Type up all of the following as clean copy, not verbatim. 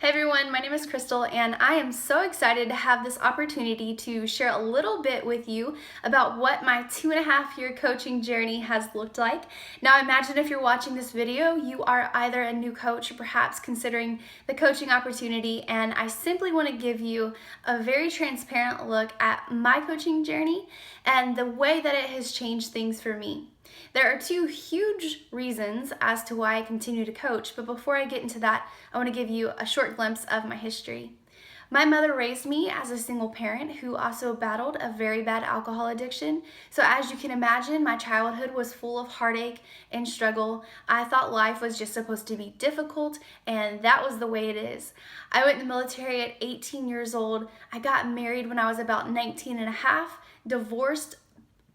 Hey everyone, my name is Crystal and I am so excited to have this opportunity to share a little bit with you about what my 2.5 year coaching journey has looked like. Now imagine if you're watching this video, you are either a new coach or perhaps considering the coaching opportunity, and I simply want to give you a very transparent look at my coaching journey and the way that it has changed things for me. There are two huge reasons as to why I continue to coach, but before I get into that, I want to give you a short glimpse of my history. My mother raised me as a single parent who also battled a very bad alcohol addiction. So as you can imagine, my childhood was full of heartache and struggle. I thought life was just supposed to be difficult, and that was the way it is. I went in the military at 18 years old. I got married when I was about 19 and a half, divorced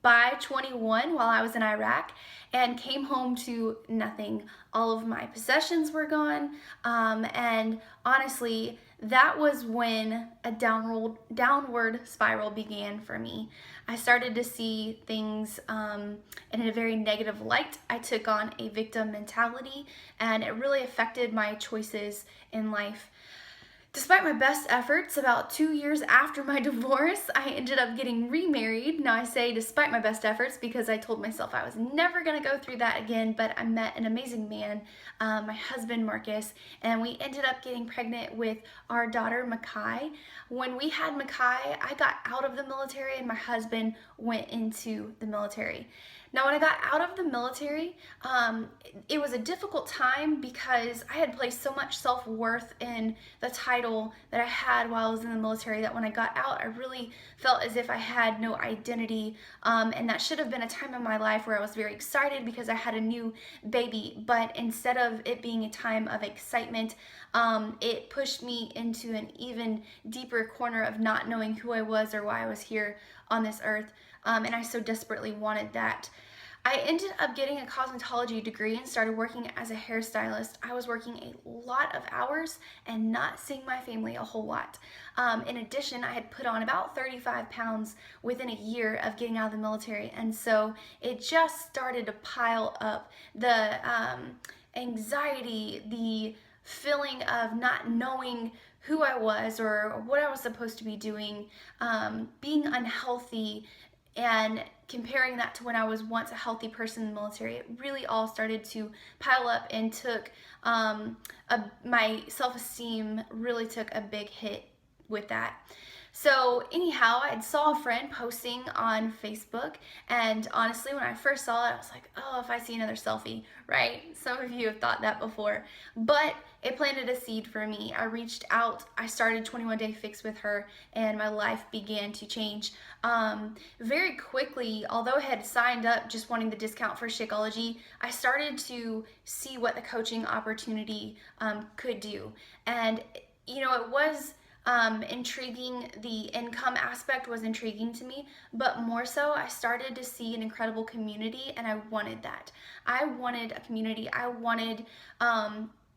by 21 while I was in Iraq, and came home to nothing. All of my possessions were gone, and honestly, that was when a downward spiral began for me. I started to see things in a very negative light. I took on a victim mentality, and it really affected my choices in life. Despite my best efforts, about 2 years after my divorce, I ended up getting remarried. Now I say despite my best efforts because I told myself I was never going to go through that again, but I met an amazing man, my husband Marcus, and we ended up getting pregnant with our daughter Makai. When we had Makai, I got out of the military and my husband went into the military. Now, when I got out of the military, it was a difficult time because I had placed so much self-worth in the title that I had while I was in the military that when I got out, I really felt as if I had no identity. And that should have been a time in my life where I was very excited because I had a new baby. But instead of it being a time of excitement, it pushed me into an even deeper corner of not knowing who I was or why I was here on this earth. And I so desperately wanted that. I ended up getting a cosmetology degree and started working as a hairstylist. I was working a lot of hours and not seeing my family a whole lot. In addition, I had put on about 35 pounds within a year of getting out of the military, and so it just started to pile up. The anxiety, the feeling of not knowing who I was or what I was supposed to be doing, being unhealthy, and comparing that to when I was once a healthy person in the military, it really all started to pile up and took my self-esteem really took a big hit with that. So anyhow, I saw a friend posting on Facebook, and honestly, when I first saw it, I was like, oh, if I see another selfie, right? Some of you have thought that before, but it planted a seed for me. I reached out, I started 21 Day Fix with her, and my life began to change. Very quickly, although I had signed up just wanting the discount for Shakeology, I started to see what the coaching opportunity could do. And you know, it was intriguing. The income aspect was intriguing to me, but more so I started to see an incredible community, and I wanted that. I wanted a community. I wanted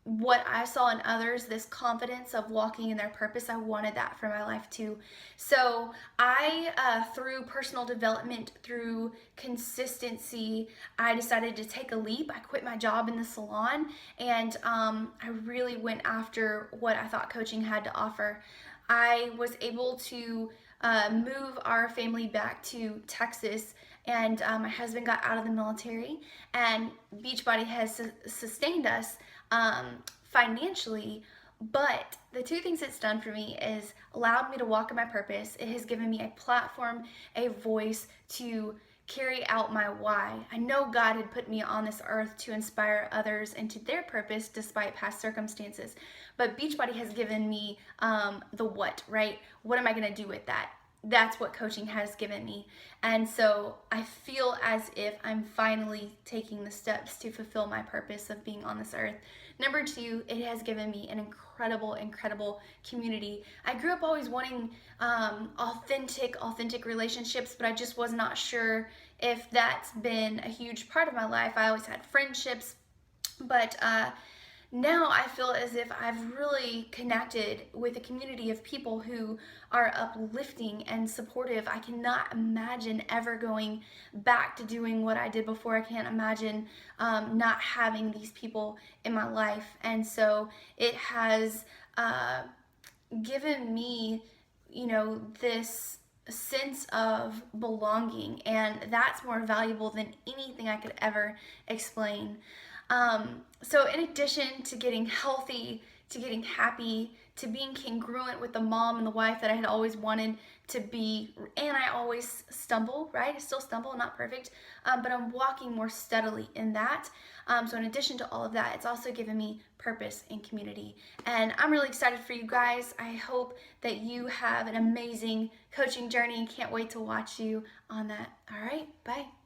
what I saw in others, this confidence of walking in their purpose. I wanted that for my life too. So I, through personal development, through consistency, I decided to take a leap. I quit my job in the salon, and I really went after what I thought coaching had to offer. I was able to move our family back to Texas, and my husband got out of the military, and Beachbody has sustained us financially. But the two things it's done for me is allowed me to walk in my purpose. It has given me a platform, a voice to carry out my why. I know God had put me on this earth to inspire others into their purpose despite past circumstances. But Beachbody has given me the what, right? What am I going to do with that? That's what coaching has given me. And so I feel as if I'm finally taking the steps to fulfill my purpose of being on this earth. Number two, it has given me an incredible community. I grew up always wanting authentic relationships, but I just was not sure if that's been a huge part of my life. I always had friendships, but now I feel as if I've really connected with a community of people who are uplifting and supportive. I cannot imagine ever going back to doing what I did before. I can't imagine not having these people in my life. And so it has given me, this sense of belonging, and that's more valuable than anything I could ever explain. So in addition to getting healthy, to getting happy, to being congruent with the mom and the wife that I had always wanted to be, and I always stumble, right? I still stumble, not perfect, but I'm walking more steadily in that. So in addition to all of that, it's also given me purpose and community. And I'm really excited for you guys. I hope that you have an amazing coaching journey and can't wait to watch you on that. All right, bye.